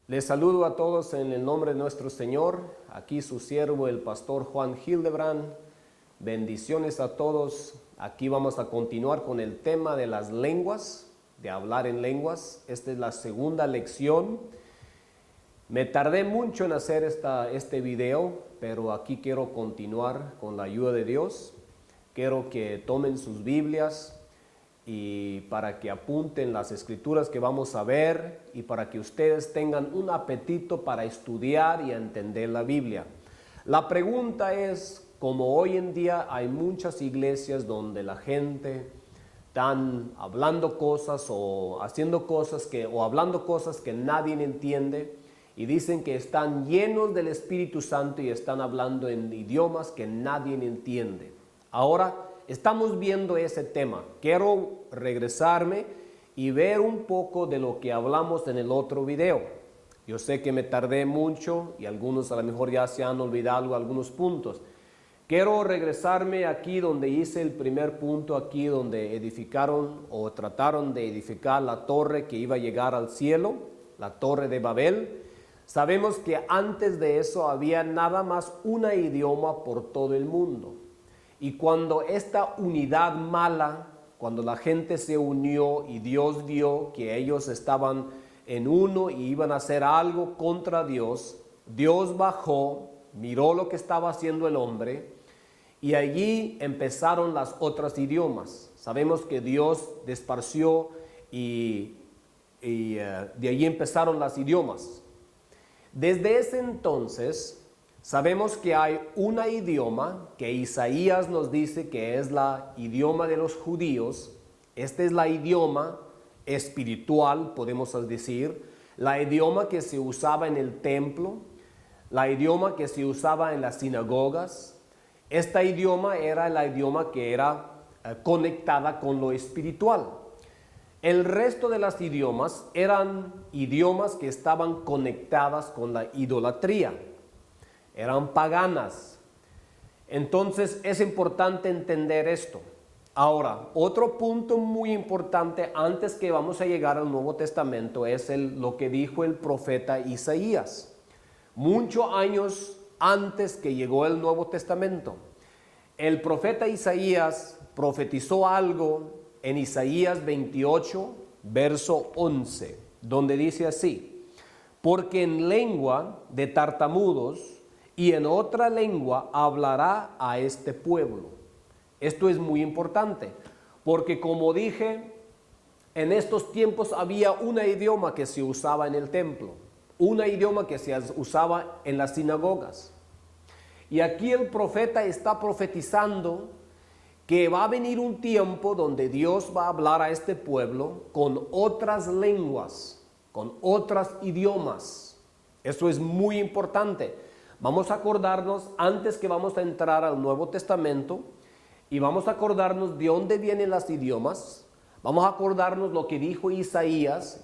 Les saludo a todos en el nombre de nuestro Señor. Aquí su siervo, el pastor Juan Hildebrand. Bendiciones a todos. Aquí vamos a continuar con el tema de las lenguas, de hablar en lenguas. Esta es la segunda lección. Me tardé mucho en hacer este video, pero aquí quiero continuar con la ayuda de Dios. Quiero que tomen sus Biblias y para que apunten las escrituras que vamos a ver y para que ustedes tengan un apetito para estudiar y entender la Biblia. La pregunta es, como hoy en día hay muchas iglesias donde la gente están hablando cosas o haciendo cosas o hablando cosas que nadie entiende y dicen que están llenos del Espíritu Santo y están hablando en idiomas que nadie entiende. Ahora estamos viendo ese tema. Quiero regresarme y ver un poco de lo que hablamos en el otro video. Yo sé que me tardé mucho y algunos a lo mejor ya se han olvidado algunos puntos. Quiero regresarme aquí donde hice el primer punto, aquí donde edificaron o trataron de edificar la torre que iba a llegar al cielo, la torre de Babel. Sabemos que antes de eso había nada más un idioma por todo el mundo. Y cuando esta unidad mala, cuando la gente se unió y Dios vio que ellos estaban en uno y iban a hacer algo contra Dios, Dios bajó, miró lo que estaba haciendo el hombre y allí empezaron las otras idiomas. Sabemos que Dios desparció y de allí empezaron las idiomas. Desde ese entonces sabemos que hay un idioma que Isaías nos dice que es la idioma de los judíos. Este es la idioma espiritual, podemos decir, la idioma que se usaba en el templo, la idioma que se usaba en las sinagogas. Este idioma era el idioma que era conectada con lo espiritual. El resto de los idiomas eran idiomas que estaban conectadas con la idolatría. Eran paganas. Entonces es importante entender esto. Ahora, otro punto muy importante antes que vamos a llegar al Nuevo Testamento es lo que dijo el profeta Isaías. Muchos años antes que llegó el Nuevo Testamento, el profeta Isaías profetizó algo en Isaías 28, verso 11, donde dice así: porque en lengua de tartamudos y en otra lengua hablará a este pueblo. Esto es muy importante, porque como dije, en estos tiempos había un idioma que se usaba en el templo, un idioma que se usaba en las sinagogas. Y aquí el profeta está profetizando que va a venir un tiempo donde Dios va a hablar a este pueblo con otras lenguas, con otros idiomas. Eso es muy importante. Vamos a acordarnos, antes que vamos a entrar al Nuevo Testamento, y vamos a acordarnos de dónde vienen los idiomas. Vamos a acordarnos lo que dijo Isaías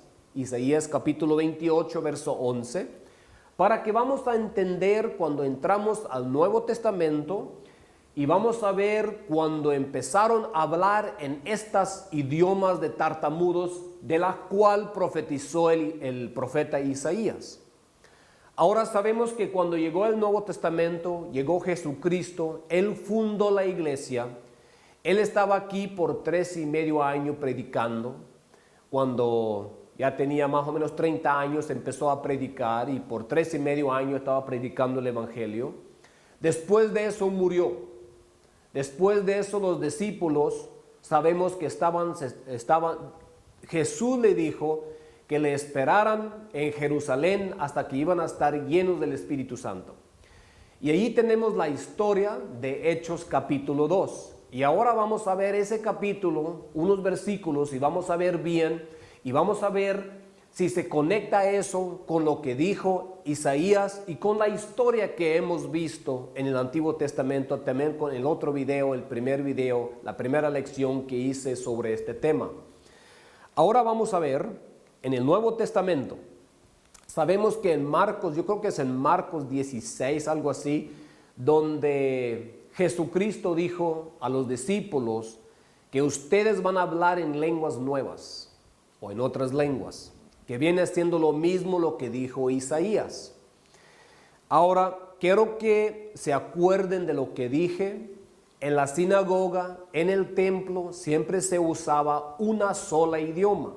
capítulo 28, verso 11, para que vamos a entender cuando entramos al Nuevo Testamento y vamos a ver cuando empezaron a hablar en estos idiomas de tartamudos de la cual profetizó el profeta Isaías. Ahora sabemos que cuando llegó el Nuevo Testamento, llegó Jesucristo, Él fundó la iglesia. Él estaba aquí por 3.5 años predicando. Cuando ya tenía más o menos 30 años empezó a predicar y por 3.5 años estaba predicando el Evangelio. Después de eso murió. Después de eso los discípulos sabemos que Jesús le dijo que le esperaran en Jerusalén hasta que iban a estar llenos del Espíritu Santo. Y allí tenemos la historia de Hechos capítulo 2. Y ahora vamos a ver ese capítulo, unos versículos, y vamos a ver bien, y vamos a ver si se conecta eso con lo que dijo Isaías y con la historia que hemos visto en el Antiguo Testamento, también con el otro video, el primer video, la primera lección que hice sobre este tema. Ahora vamos a ver en el Nuevo Testamento. Sabemos que en Marcos, yo creo que es en Marcos 16, algo así, donde Jesucristo dijo a los discípulos que ustedes van a hablar en lenguas nuevas o en otras lenguas, que viene siendo lo mismo lo que dijo Isaías. Ahora, quiero que se acuerden de lo que dije. En la sinagoga, en el templo, siempre se usaba una sola idioma.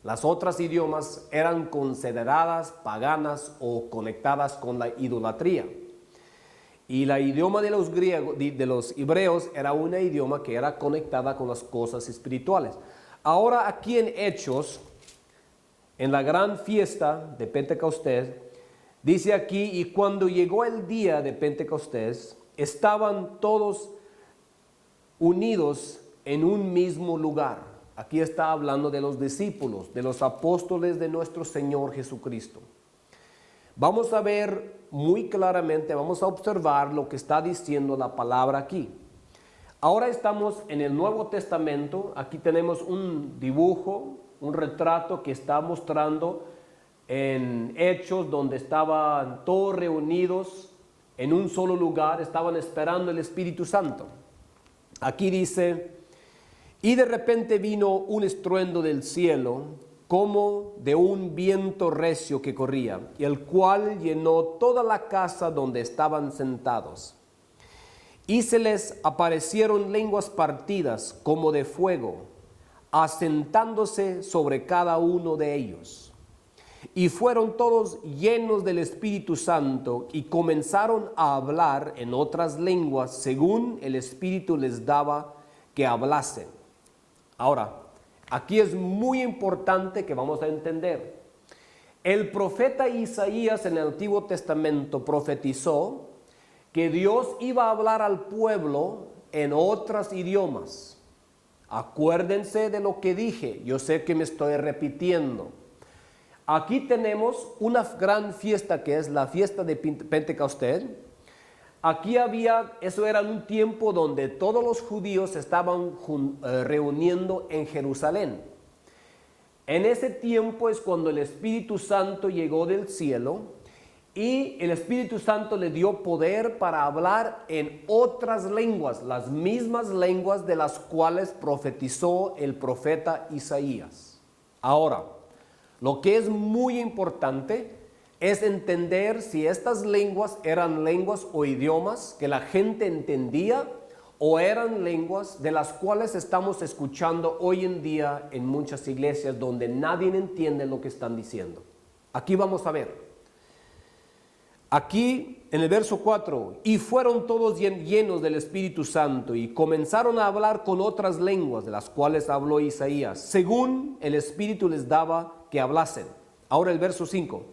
Las otras idiomas eran consideradas paganas o conectadas con la idolatría. Y la idioma de los griegos, de los hebreos, era una idioma que era conectada con las cosas espirituales. Ahora aquí en Hechos, en la gran fiesta de Pentecostés, dice aquí, y cuando llegó el día de Pentecostés, estaban todos unidos en un mismo lugar. Aquí está hablando de los discípulos, de los apóstoles de nuestro Señor Jesucristo. Vamos a ver muy claramente, vamos a observar lo que está diciendo la palabra aquí. Ahora estamos en el Nuevo Testamento. Aquí tenemos un dibujo, un retrato que está mostrando en Hechos, donde estaban todos reunidos en un solo lugar, estaban esperando el Espíritu Santo. Aquí dice, y de repente vino un estruendo del cielo, como de un viento recio que corría, y el cual llenó toda la casa donde estaban sentados. Y se les aparecieron lenguas partidas como de fuego, asentándose sobre cada uno de ellos. Y fueron todos llenos del Espíritu Santo y comenzaron a hablar en otras lenguas según el Espíritu les daba que hablasen. Ahora, aquí es muy importante que vamos a entender. El profeta Isaías en el Antiguo Testamento profetizó que Dios iba a hablar al pueblo en otros idiomas. Acuérdense de lo que dije, yo sé que me estoy repitiendo. Aquí tenemos una gran fiesta que es la fiesta de Pentecostés. Aquí eso era un tiempo donde todos los judíos estaban reuniendo en Jerusalén. En ese tiempo es cuando el Espíritu Santo llegó del cielo y el Espíritu Santo le dio poder para hablar en otras lenguas, las mismas lenguas de las cuales profetizó el profeta Isaías. Ahora, lo que es muy importante es entender si estas lenguas eran lenguas o idiomas que la gente entendía o eran lenguas de las cuales estamos escuchando hoy en día en muchas iglesias donde nadie entiende lo que están diciendo. Aquí vamos a ver. Aquí en el verso 4, y fueron todos llenos del Espíritu Santo y comenzaron a hablar con otras lenguas de las cuales habló Isaías, según el Espíritu les daba que hablasen. Ahora el verso 5.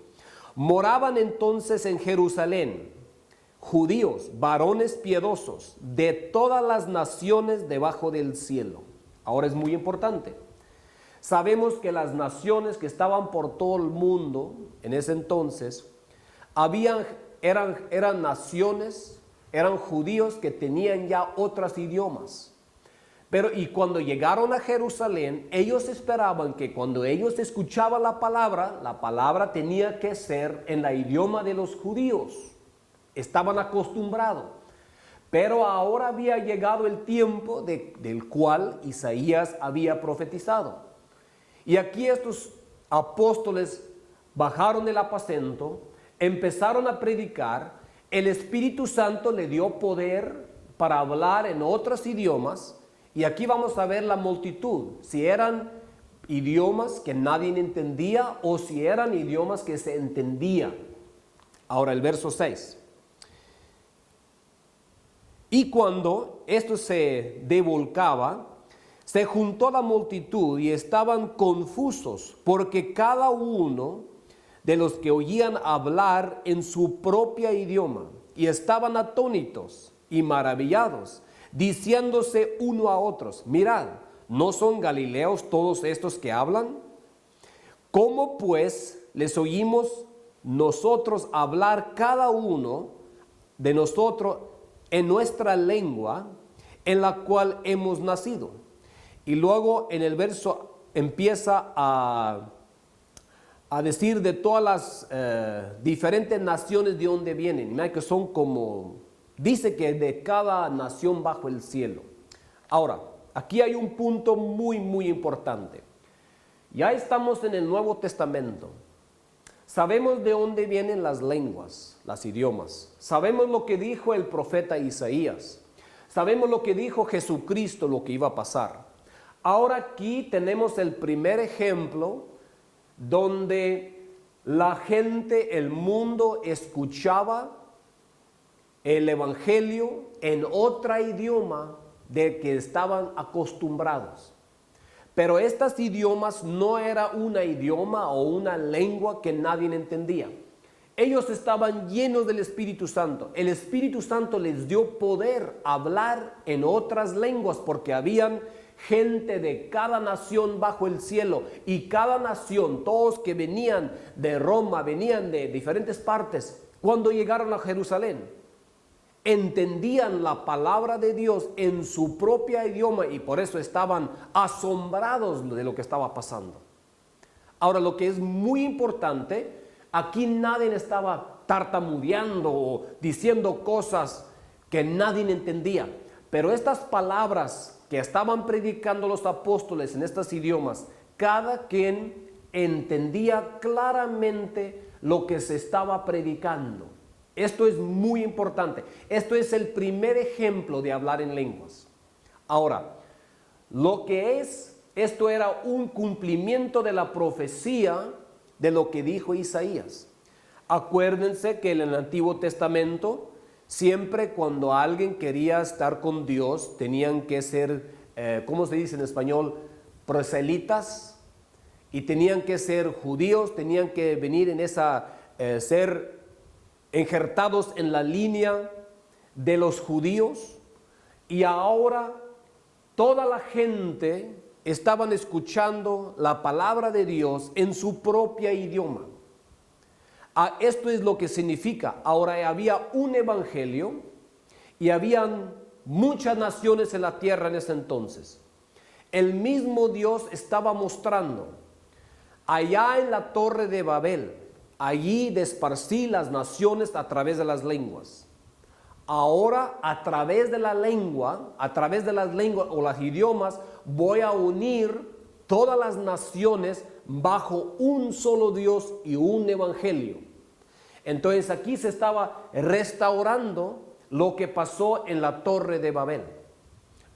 Moraban entonces en Jerusalén judíos, varones piadosos, de todas las naciones debajo del cielo. Ahora es muy importante. Sabemos que las naciones que estaban por todo el mundo en ese entonces, eran naciones, eran judíos que tenían ya otros idiomas. Y cuando llegaron a Jerusalén, ellos esperaban que cuando ellos escuchaban la palabra tenía que ser en el idioma de los judíos. Estaban acostumbrados. Pero ahora había llegado el tiempo del cual Isaías había profetizado. Y aquí estos apóstoles bajaron del aposento, empezaron a predicar, el Espíritu Santo le dio poder para hablar en otros idiomas. Y aquí vamos a ver la multitud, si eran idiomas que nadie entendía o si eran idiomas que se entendían. Ahora el verso 6. Y cuando esto se devolcaba, se juntó la multitud y estaban confusos, porque cada uno de los que oían hablar en su propio idioma, y estaban atónitos y maravillados, diciéndose uno a otros, mirad, ¿no son galileos todos estos que hablan? ¿Cómo pues les oímos nosotros hablar cada uno de nosotros en nuestra lengua en la cual hemos nacido? Y luego en el verso empieza a decir de todas las diferentes naciones de donde vienen, que son como, dice que de cada nación bajo el cielo. Ahora, aquí hay un punto muy, muy importante. Ya estamos en el Nuevo Testamento. Sabemos de dónde vienen las lenguas, los idiomas. Sabemos lo que dijo el profeta Isaías. Sabemos lo que dijo Jesucristo, lo que iba a pasar. Ahora aquí tenemos el primer ejemplo donde la gente, el mundo, escuchaba el evangelio en otro idioma del que estaban acostumbrados. Pero estos idiomas no era un idioma o una lengua que nadie entendía. Ellos estaban llenos del Espíritu Santo. El Espíritu Santo les dio poder a hablar en otras lenguas porque habían gente de cada nación bajo el cielo, y cada nación, todos que venían de Roma, venían de diferentes partes, cuando llegaron a Jerusalén, entendían la palabra de Dios en su propio idioma y por eso estaban asombrados de lo que estaba pasando. Ahora, lo que es muy importante, aquí nadie estaba tartamudeando o diciendo cosas que nadie entendía, pero estas palabras que estaban predicando los apóstoles en estos idiomas, cada quien entendía claramente lo que se estaba predicando. Esto es muy importante. Esto es el primer ejemplo de hablar en lenguas. Ahora, esto era un cumplimiento de la profecía de lo que dijo Isaías. Acuérdense que en el Antiguo Testamento, siempre cuando alguien quería estar con Dios, tenían que ser, ¿cómo se dice en español? Proselitas, y tenían que ser judíos, tenían que venir en ser injertados en la línea de los judíos, y ahora toda la gente estaban escuchando la palabra de Dios en su propio idioma. Esto es lo que significa. Ahora había un evangelio y habían muchas naciones en la tierra en ese entonces. El mismo Dios estaba mostrando allá en la Torre de Babel. Allí desparcí las naciones a través de las lenguas. Ahora a través de las lenguas o los idiomas, voy a unir todas las naciones bajo un solo Dios y un evangelio. Entonces aquí se estaba restaurando lo que pasó en la Torre de Babel.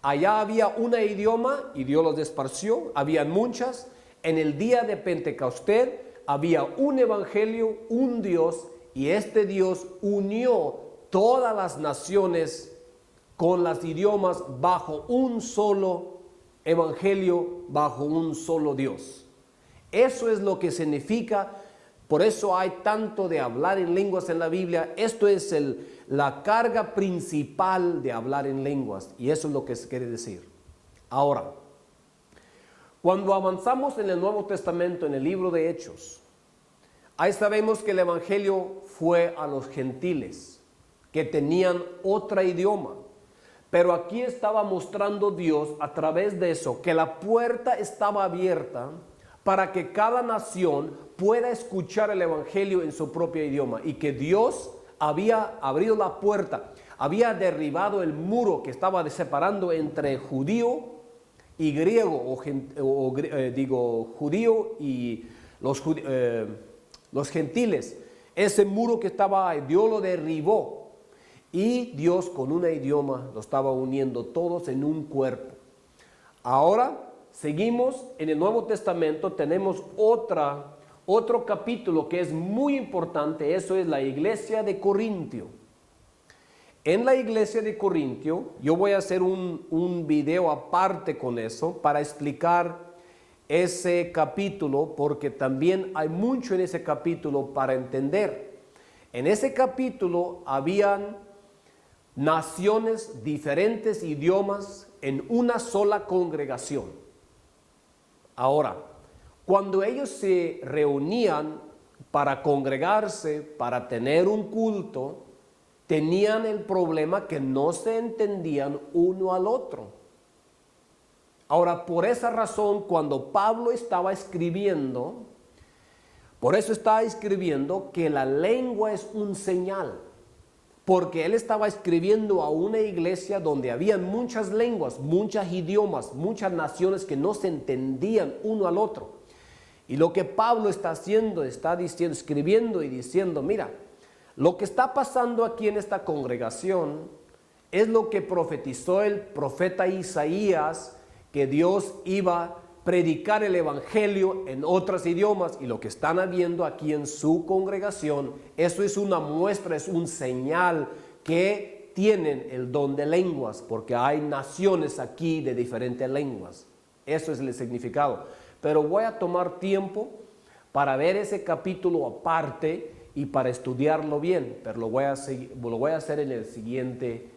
Allá había un idioma y Dios los desparció, habían muchas. En el día de Pentecostés había un evangelio, un Dios, y este Dios unió todas las naciones con los idiomas bajo un solo evangelio, bajo un solo Dios. Eso es lo que significa. Por eso hay tanto de hablar en lenguas en la Biblia. Esto es la carga principal de hablar en lenguas, y eso es lo que se quiere decir. Ahora, cuando avanzamos en el Nuevo Testamento, en el libro de Hechos, ahí sabemos que el evangelio fue a los gentiles, que tenían otro idioma. Pero aquí estaba mostrando Dios a través de eso, que la puerta estaba abierta para que cada nación pueda escuchar el evangelio en su propio idioma, y que Dios había abrido la puerta, había derribado el muro que estaba separando entre judío y griego, judío y los gentiles. Ese muro que estaba ahí, Dios lo derribó, y Dios con un idioma lo estaba uniendo todos en un cuerpo. Ahora seguimos en el Nuevo Testamento, tenemos otro capítulo que es muy importante. Eso es la iglesia de Corintio. En la iglesia de Corintio, yo voy a hacer un video aparte con eso para explicar ese capítulo, porque también hay mucho en ese capítulo para entender. En ese capítulo habían naciones, diferentes idiomas en una sola congregación. Ahora, cuando ellos se reunían para congregarse, para tener un culto, tenían el problema que no se entendían uno al otro. Ahora, por esa razón, cuando Pablo estaba escribiendo, por eso estaba escribiendo que la lengua es un señal, porque él estaba escribiendo a una iglesia donde habían muchas lenguas, muchos idiomas, muchas naciones que no se entendían uno al otro. Y lo que Pablo está haciendo, está diciendo, escribiendo y diciendo, mira, lo que está pasando aquí en esta congregación es lo que profetizó el profeta Isaías, que Dios iba a predicar el evangelio en otros idiomas, y lo que están habiendo aquí en su congregación, eso es una muestra, es un señal que tienen el don de lenguas, porque hay naciones aquí de diferentes lenguas. Eso es el significado. Pero voy a tomar tiempo para ver ese capítulo aparte y para estudiarlo bien, pero lo voy a hacer en el siguiente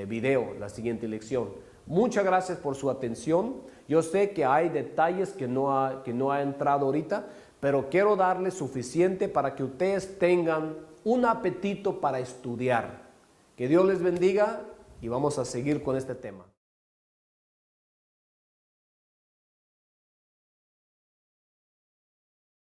video, la siguiente lección. Muchas gracias por su atención. Yo sé que hay detalles que no ha entrado ahorita, pero quiero darles suficiente para que ustedes tengan un apetito para estudiar. Que Dios les bendiga y vamos a seguir con este tema.